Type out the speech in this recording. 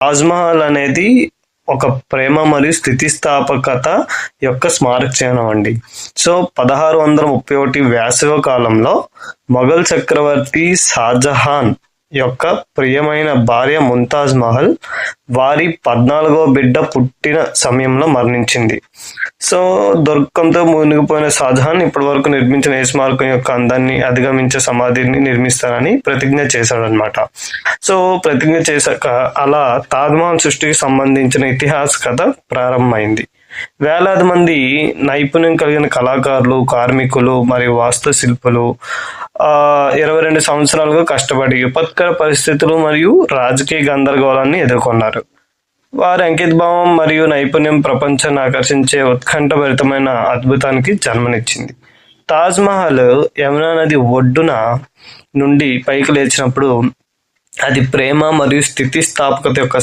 తాజ్‌మహల్ అనేది ఒక ప్రేమ మరియు స్థితిస్థాపకత యొక్క స్మారక చిహ్నం అండి. సో, 1631 వేసవి కాలంలో మొఘల్ చక్రవర్తి షాజహాన్ యొక్క ప్రియమైన భార్య ముంతాజ్ మహల్ వారి 14వ బిడ్డ పుట్టిన సమయంలో మరణించింది. సో, దుఃఖంతో మునిగిపోయిన షాజహాన్ ఇప్పటి వరకు నిర్మించిన ఏ స్మారకం యొక్క అందాన్ని అధిగమించే సమాధిని నిర్మిస్తానని ప్రతిజ్ఞ చేశాడనమాట. సో, ప్రతిజ్ఞ చేశాక అలా తాజ్‌మహల్ సృష్టికి సంబంధించిన ఇతిహాస కథ ప్రారంభమైంది. వేలాది మంది నైపుణ్యం కలిగిన కళాకారులు, కార్మికులు మరియు వాస్తుశిల్పులు 22 సంవత్సరాలుగా కష్టపడి విపత్కర పరిస్థితులు మరియు రాజకీయ గందరగోళాన్ని ఎదుర్కొన్నారు. వారి అంకితభావం మరియు నైపుణ్యం ప్రపంచాన్ని ఆకర్షించే ఉత్కంఠభరితమైన అద్భుతానికి జన్మనిచ్చింది. తాజ్‌మహల్ యమునా నది ఒడ్డున నుండి పైకి లేచినప్పుడు అది ప్రేమ మరియు స్థితిస్థాపకత యొక్క